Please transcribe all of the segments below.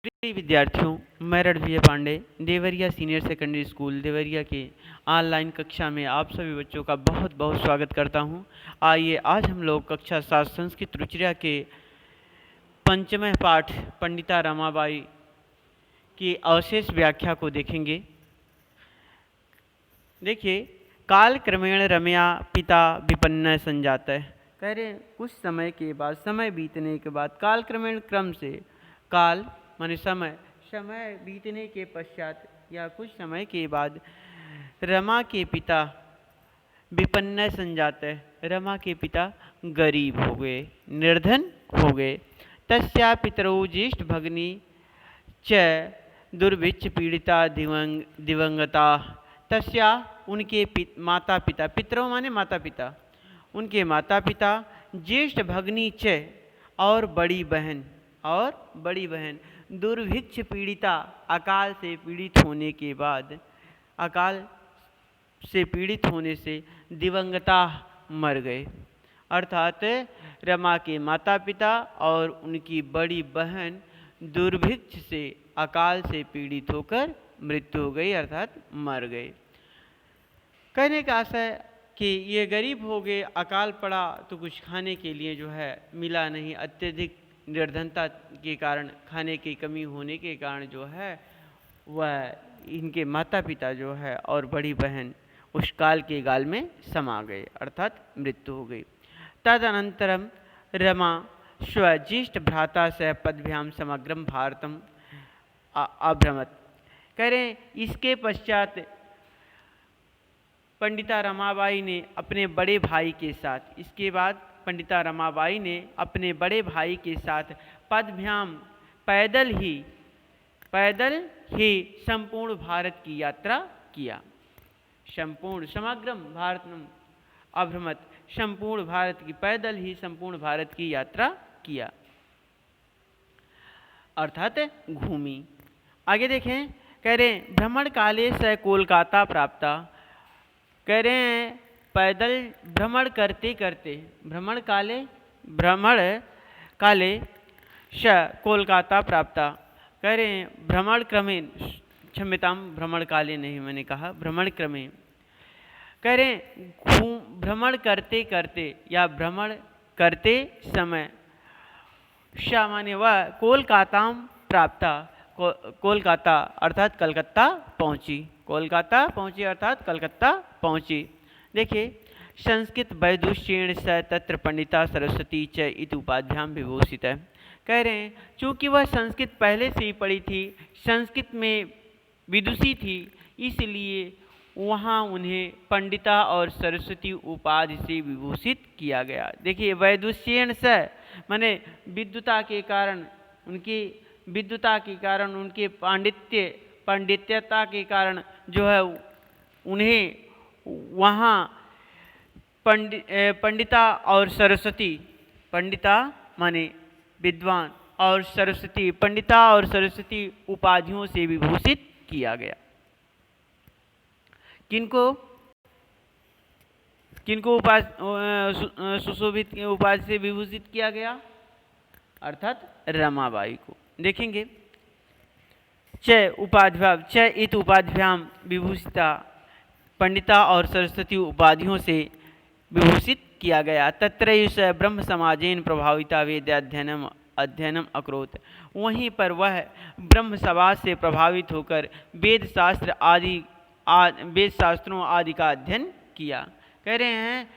प्रिय विद्यार्थियों, मैं Randhir Pandey Deoria senior secondary school Deoria के ऑनलाइन कक्षा में आप सभी बच्चों का बहुत बहुत स्वागत करता हूं। आइए आज हम लोग कक्षा 7 संस्कृत रुचिरा के पंचम पाठ पंडिता रमाबाई की अवशेष व्याख्या को देखेंगे। देखिए, काल क्रमेण रम्या पिता विपन्न संजात है। कह रहे कुछ समय के बाद, समय बीतने के बाद, काल क्रमेण क्रम से, काल माने समय, समय बीतने के पश्चात या कुछ समय के बाद रमा के पिता विपन्न संजात है। रमा के पिता गरीब हो गए, निर्धन हो गए। तस्या पितरौ ज्येष्ठ भगनी च दुर्भिक्ष पीड़िता दिवंगता। तस्या उनके माता पिता, पितरों माने माता पिता, उनके माता पिता, ज्येष्ठ भगनी च और बड़ी बहन दुर्भिक्ष पीड़िता, अकाल से पीड़ित होने के बाद, अकाल से पीड़ित होने से दिवंगता मर गए। अर्थात रमा के माता पिता और उनकी बड़ी बहन दुर्भिक्ष से, अकाल से पीड़ित होकर मृत्यु हो गई, अर्थात मर गए। कहने का आशय कि ये गरीब हो गए, अकाल पड़ा तो कुछ खाने के लिए जो है मिला नहीं, अत्यधिक निर्धनता के कारण, खाने की कमी होने के कारण जो है वह इनके माता पिता जो है और बड़ी बहन उस काल के गाल में समा गए, अर्थात मृत्यु हो गई। तदनंतरम रमा स्वज्येष्ठ भ्राता सह पदभ्याम समग्रम भारतम अभ्रमत। कह रहे इसके पश्चात पंडिता रमाबाई ने अपने बड़े भाई के साथ, इसके बाद पंडिता रमाबाई ने अपने बड़े भाई के साथ पदभ्याम, पैदल ही संपूर्ण भारत की यात्रा किया। संपूर्ण समग्रम भारतम अभ्रमत, संपूर्ण भारत की, पैदल ही संपूर्ण भारत की यात्रा किया, अर्थात घूमी। आगे देखें, कह रहे भ्रमण काले से कोलकाता प्राप्ता। कह रहे हैं पैदल भ्रमण करते करते, भ्रमण काले श कोलकाता प्राप्ता। कह रहे हैं भ्रमण क्रमेण, क्षम्यताम भ्रमण काले नहीं मैंने कहा, भ्रमण क्रमेण। कह रहे भ्रमण करते करते या भ्रमण करते समय, श माने वह कोलकाता प्राप्ता, कोलकाता अर्थात कलकत्ता पहुंची, कोलकाता पहुंची अर्थात कलकत्ता पहुंची। देखिए, संस्कृत वैदुष्येण स तत्र पंडिता सरस्वती च इति उपाध्याम विभूषित है। कह रहे हैं चूँकि वह संस्कृत पहले से ही पढ़ी थी, संस्कृत में विदुषी थी, इसलिए वहाँ उन्हें पंडिता और सरस्वती उपाधि से विभूषित किया गया। देखिए, वैदुष्येण स माने विद्वता के कारण, उनकी विद्वता के कारण, उनके पांडित्यता के कारण जो है उन्हें वहाँ पंडिता और सरस्वती, पंडिता माने विद्वान और सरस्वती, पंडिता और सरस्वती उपाधियों से विभूषित किया गया। किनको सुशोभित उपाधि से विभूषित किया गया, अर्थात रमाबाई को। देखेंगे, च उपाधिभ्याम, च इत उपाधिभ्याम विभूषिता, पंडिता और सरस्वती उपाधियों से विभूषित किया गया। तत्रैष ब्रह्म समाजेन प्रभाविता अध्ययनम अकरोत। वहीं पर वह ब्रह्म समाज से प्रभावित होकर वेद शास्त्रों आदि का अध्ययन किया। कह रहे हैं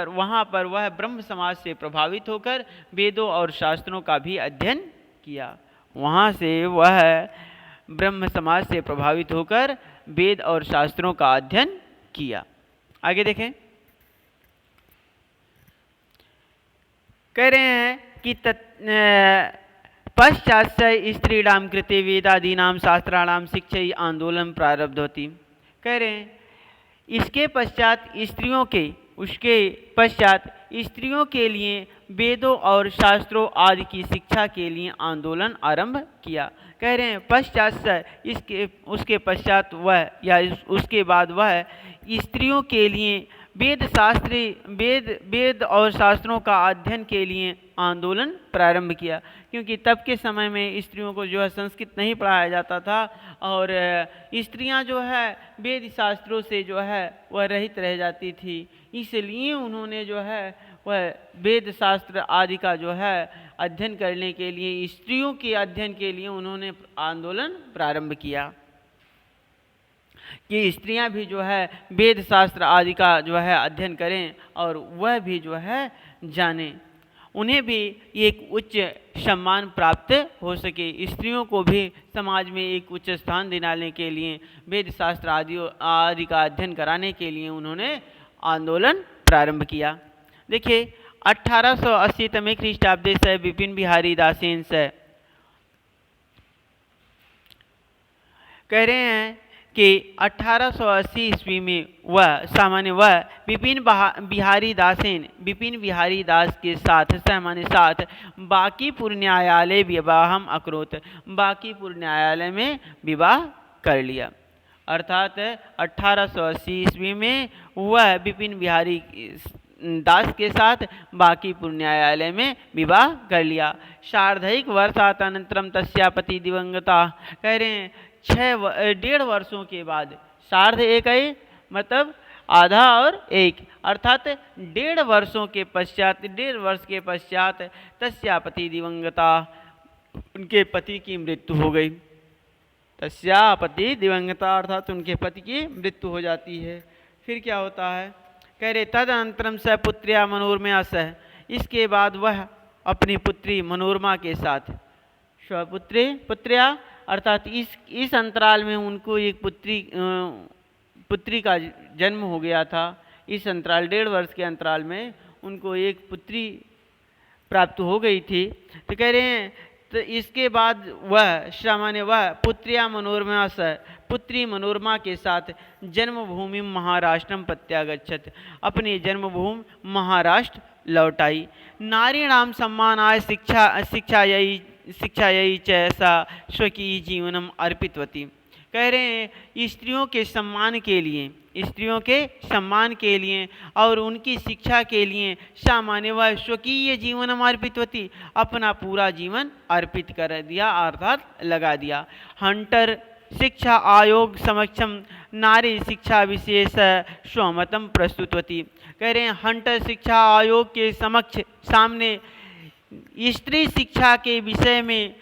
वहाँ पर वह ब्रह्म समाज से प्रभावित होकर वेदों और शास्त्रों का भी अध्ययन किया। वहाँ से वह ब्रह्म समाज से प्रभावित होकर वेद और शास्त्रों का अध्ययन किया। आगे देखें, कह रहे हैं कि पश्चात स्त्रीणाम कृते वेदादीनाम शास्त्राणाम शिक्षाई आंदोलन प्रारब्ध होती। कह रहे हैं इसके पश्चात स्त्रियों के लिए वेदों और शास्त्रों आदि की शिक्षा के लिए आंदोलन आरंभ किया। कह रहे हैं उसके पश्चात वह या उसके बाद वह स्त्रियों के लिए वेद और शास्त्रों का अध्ययन के लिए आंदोलन प्रारंभ किया, क्योंकि तब के समय में स्त्रियों को जो है संस्कृत नहीं पढ़ाया जाता था और स्त्रियां जो है वेद शास्त्रों से जो है वह रहित रह जाती थी। इसलिए उन्होंने जो है वह वेद शास्त्र आदि का जो है अध्ययन करने के लिए, स्त्रियों के अध्ययन के लिए उन्होंने आंदोलन प्रारंभ किया कि स्त्रियां भी जो है वेद शास्त्र आदि का जो है अध्ययन करें और वह भी जो है जानें, उन्हें भी एक उच्च सम्मान प्राप्त हो सके। स्त्रियों को भी समाज में एक उच्च स्थान दिलाने के लिए, वेद शास्त्र आदि का अध्ययन कराने के लिए उन्होंने आंदोलन प्रारंभ किया। देखिए 1880 में ख्रीष्टाब्द से विपिन बिहारी दासेन से कह रहे हैं कि 1880 ईस्वी में वह विपिन बिहारी दास के साथ बांकीपुर न्यायालय विवाहम अकरोत, बांकीपुर न्यायालय में विवाह कर लिया। अर्थात 1880 ईस्वी में वह विपिन बिहारी दास के साथ बांकीपुर न्यायालय में विवाह कर लिया। सार्धैक वर्षात अनंतरम तस्या पति दिवंगता, कह रहे हैं 1.5 वर्षों के बाद, सार्ध एक है मतलब आधा और एक, अर्थात 1.5 वर्षों के पश्चात, 1.5 वर्ष के पश्चात तस्या पति दिवंगता, उनके पति की मृत्यु हो गई। तस्या पति दिवंगता अर्थात उनके पति की मृत्यु हो जाती है। फिर क्या होता है, कह रहे तदनंतरम स पुत्र्या मनोरमा सह, इसके बाद वह अपनी पुत्री मनोरमा के साथ, पुत्र्या अर्थात इस अंतराल में उनको एक पुत्री का जन्म हो गया था। इस अंतराल 1.5 वर्ष के अंतराल में उनको एक पुत्री प्राप्त हो गई थी। तो कह रहे हैं तो इसके बाद वह पुत्र्या मनोरमा सह, पुत्री मनोरमा के साथ जन्मभूमि महाराष्ट्रम प्रत्यागच्छत, अपनी जन्मभूमि महाराष्ट्र लौट आई। नारीणाम सम्मानाय शिक्षायै च सा स्वकीय जीवनम अर्पितवती, कह रहे हैं स्त्रियों के सम्मान के लिए और उनकी शिक्षा के लिए सामान्य वह स्वकीय जीवनम अर्पितवती, अपना पूरा जीवन अर्पित कर दिया अर्थात लगा दिया। हंटर शिक्षा आयोग समक्षम नारी शिक्षा विशेष स्वमतम प्रस्तुतवती, कह रहे हैं हंटर शिक्षा आयोग के सामने स्त्री शिक्षा के विषय में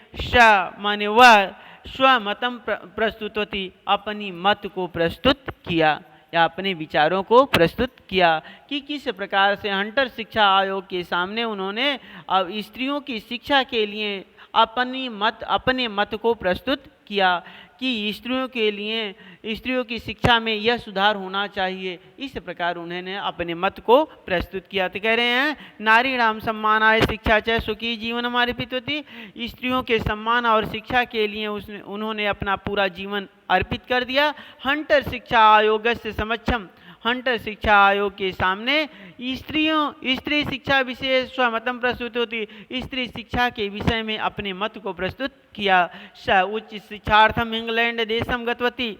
माने वह स्वमतम प्रस्तुत होती, अपनी मत को प्रस्तुत किया या अपने विचारों को प्रस्तुत किया कि किस प्रकार से हंटर शिक्षा आयोग के सामने उन्होंने अब स्त्रियों की शिक्षा के लिए अपने मत को प्रस्तुत किया कि स्त्रियों की शिक्षा में यह सुधार होना चाहिए। इस प्रकार उन्होंने अपने मत को प्रस्तुत किया। तो कह रहे हैं नारी राम सम्मानाय शिक्षा चाहे सुखी जीवन अर्पित होती, स्त्रियों के सम्मान और शिक्षा के लिए उन्होंने अपना पूरा जीवन अर्पित कर दिया। हंटर शिक्षा आयोग से समक्षम, हंटर शिक्षा आयोग के सामने स्त्री शिक्षा विषय स्वमतम प्रस्तुत होती, स्त्री शिक्षा के विषय में अपने मत को प्रस्तुत किया। स उच्च शिक्षार्थम इंग्लैंड देशम गतवती,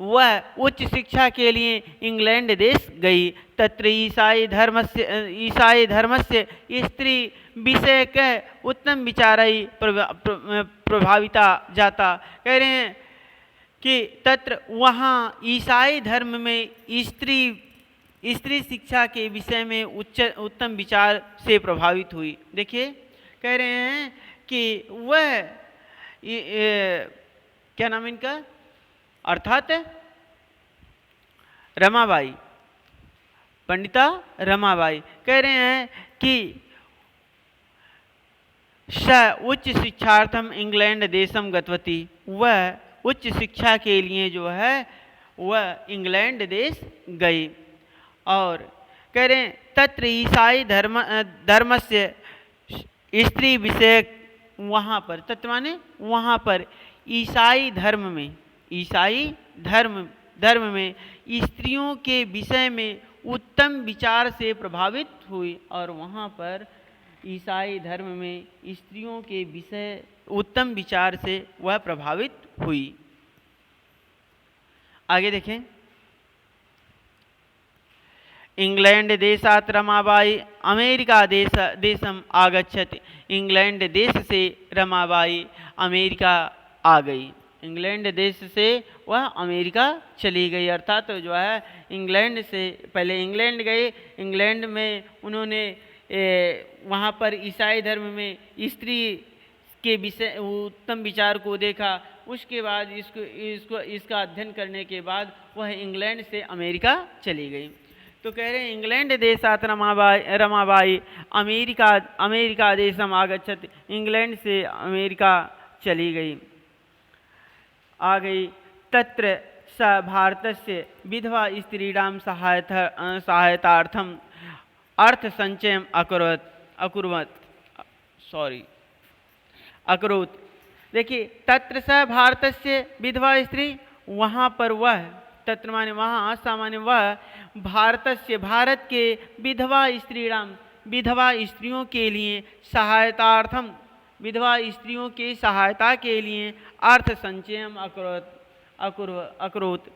वह उच्च शिक्षा के लिए इंग्लैंड देश गई। तत्र ईसाई धर्म से स्त्री विषय के उत्तम विचारई प्रभाविता जाता, कह रहे हैं कि तत्र वहाँ ईसाई धर्म में स्त्री शिक्षा के विषय में उत्तम विचार से प्रभावित हुई। देखिए कह रहे हैं कि वह क्या नाम इनका, अर्थात रमाबाई, पंडिता रमाबाई, कह रहे हैं कि उच्च शिक्षार्थम इंग्लैंड देशम गतवती, वह उच्च शिक्षा के लिए जो है वह इंग्लैंड देश गई। और कह रहे हैं तत्र ईसाई धर्म से स्त्री विषय, वहाँ पर तत्व माने वहाँ पर ईसाई धर्म में स्त्रियों के विषय में उत्तम विचार से प्रभावित हुई और वहाँ पर ईसाई धर्म में स्त्रियों के विषय उत्तम विचार से वह प्रभावित हुई। आगे देखें, इंग्लैंड देशात् रमाबाई अमेरिका देशम आगच्छति। इंग्लैंड देश से रमाबाई अमेरिका आ गई। इंग्लैंड देश से वह अमेरिका चली गई, अर्थात तो जो है इंग्लैंड से पहले इंग्लैंड गए, इंग्लैंड में उन्होंने वहाँ पर ईसाई धर्म में स्त्री के विषय उत्तम विचार को देखा। उसके बाद इसका अध्ययन करने के बाद वह इंग्लैंड से अमेरिका चली गई। तो कह रहे हैं इंग्लैंड देशात् रमाबाई अमेरिका देशम आगच्छति। इंग्लैंड से अमेरिका चली गई, आ गई। तत्र स भारतस्य विधवा स्त्रीणां सहायतार्थम अर्थ संचयम अकरोत्। देखिए, तत्र स भारतस्य विधवा स्त्री, वहाँ पर वह, तत्र माने वहाँ, सामान्य वह, भारत के विधवा स्त्रीणाम, विधवा स्त्रियों के लिए सहायतार्थम, विधवा स्त्रियों के सहायता के लिए अर्थ संचयम अकरोत्।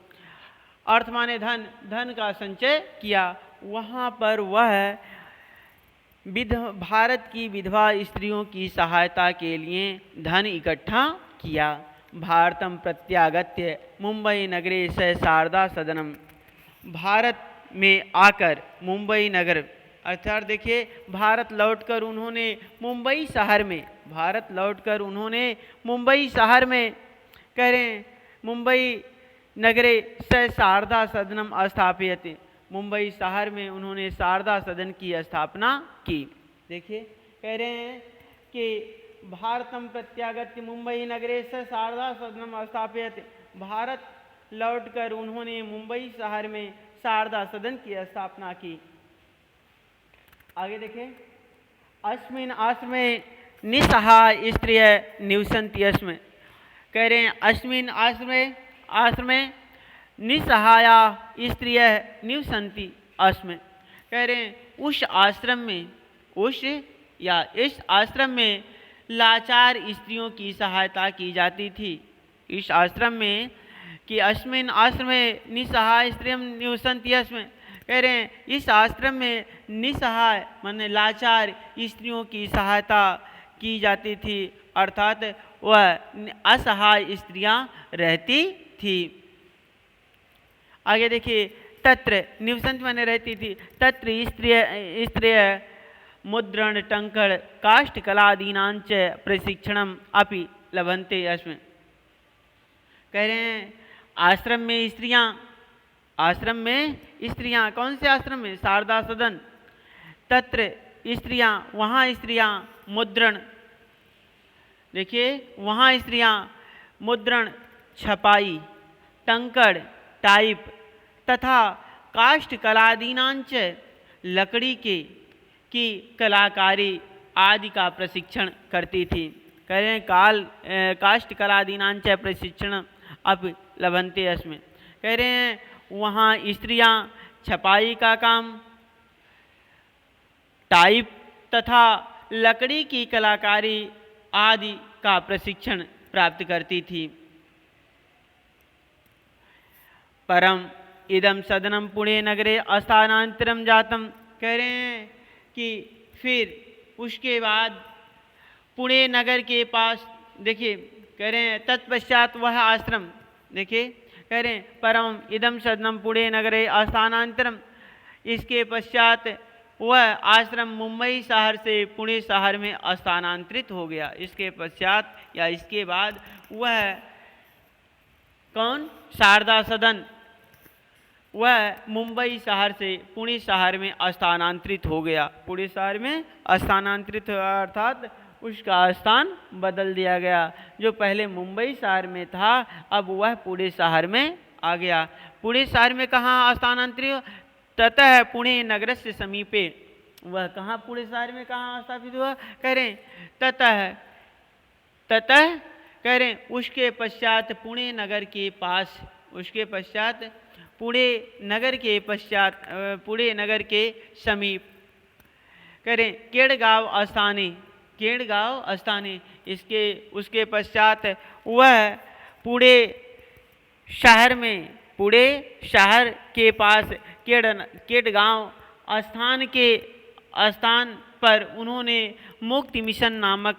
अर्थ माने धन, धन का संचय किया। वहाँ पर वह भारत की विधवा स्त्रियों की सहायता के लिए धन इकट्ठा किया। भारतम प्रत्यागत्य मुंबई नगरे स शारदा सदनम। भारत में आकर मुंबई नगर, अर्थात देखिए भारत लौटकर उन्होंने मुंबई शहर में, भारत लौटकर उन्होंने मुंबई शहर में, कह रहे हैं मुंबई नगरे स शारदा सदनम स्थापित। मुंबई शहर में उन्होंने शारदा सदन की स्थापना की। देखिए कह रहे हैं कि भारतम प्रत्यागत्य मुंबई नगरे से शारदा सदनम स्थापित। भारत लौटकर उन्होंने मुंबई शहर में शारदा सदन की स्थापना की। आगे देखें, अस्मिन् आश्रमे निसहाय स्त्रिय निवसन्ति अस्मिन्। कह रहे हैं अस्मिन् आश्रमे निसहाया स्त्रिय निवसन्ति अस्मिन्। कह रहे हैं उस आश्रम में, इस आश्रम में लाचार स्त्रियों की सहायता की जाती थी। इस आश्रम में कि अस्मिन् आश्रमे निसहाय स्त्रियं निवसन्ति अस्मिन्। कह रहे हैं इस आश्रम में निसहाय माने लाचार स्त्रियों की सहायता की जाती थी, अर्थात वह असहाय स्त्रियां रहती थी। आगे देखिए, तत्र निवसन्ति माने रहती थी। तत्र स्त्रिय मुद्रण टंकड़ काष्ठ कलादीनांच प्रशिक्षणम अपि लभन्ते अस्मिन्। कह रहे हैं आश्रम में स्त्रियां कौन से आश्रम में? शारदा सदन। तत्र स्त्रियां, वहाँ स्त्रियां मुद्रण, देखिए वहाँ स्त्रियां मुद्रण, छपाई, टंकड़, टाइप तथा काष्ठ कलादीनांच लकड़ी की कलाकारी आदि का प्रशिक्षण करती थी। कह रहे हैं काष्ठ कलादीनांच प्रशिक्षण अब लभन्ते अस्मिन्। कह रहे हैं वहाँ स्त्रियां छपाई का काम, टाइप तथा लकड़ी की कलाकारी आदि का प्रशिक्षण प्राप्त करती थी। परम इदम सदनम पुणे नगरे स्थानांतरम जातम। कह रहे हैं कि फिर उसके बाद पुणे नगर के पास, देखिए कह रहे हैं तत्पश्चात वह आश्रम, देखिए कह रहे हैं परम इदम सदनम पुणे नगरे स्थानांतरम, इसके पश्चात वह आश्रम मुंबई शहर से पुणे शहर में स्थानांतरित हो गया। इसके पश्चात या इसके बाद वह कौन? शारदा सदन, वह मुंबई शहर से पुणे शहर में स्थानांतरित हो गया। पुणे शहर में स्थानांतरित हुआ, अर्थात उसका स्थान बदल दिया गया। जो पहले मुंबई शहर में था अब वह पुणे शहर में आ गया। पुणे शहर में कहाँ स्थानांतरित? ततः पुणे नगर से समीपे। वह कहाँ पुणे शहर में कहाँ स्थापित हुआ? कह रहे ततः कह रहे उसके पश्चात पुणे नगर के पास, उसके पश्चात पुणे नगर के समीप, कह रहे केड़गांव स्थाने, उसके पश्चात वह पुणे शहर के पास केडगांव स्थान पर उन्होंने मुक्ति मिशन नामक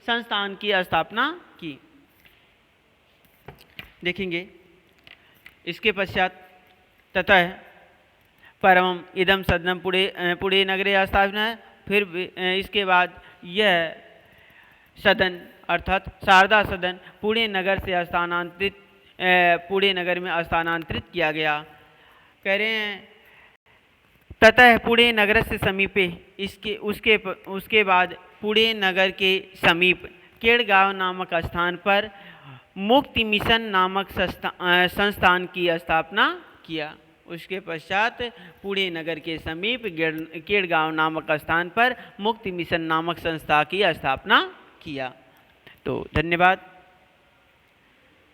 संस्थान की स्थापना की। देखेंगे इसके पश्चात ततः परमं इदम सदनम पुणे नगरे स्थापना है। फिर इसके बाद यह सदन अर्थात शारदा सदन पुणे नगर से पुणे नगर में स्थानांतरित किया गया। कह रहे हैं ततः पुणे नगर से समीपे उसके बाद पुणे नगर के समीप केडगांव नामक स्थान पर मुक्ति मिशन नामक संस्थान की स्थापना किया। उसके पश्चात पुणे नगर के समीप केडगांव नामक स्थान पर मुक्ति मिशन नामक संस्था की स्थापना किया। तो धन्यवाद।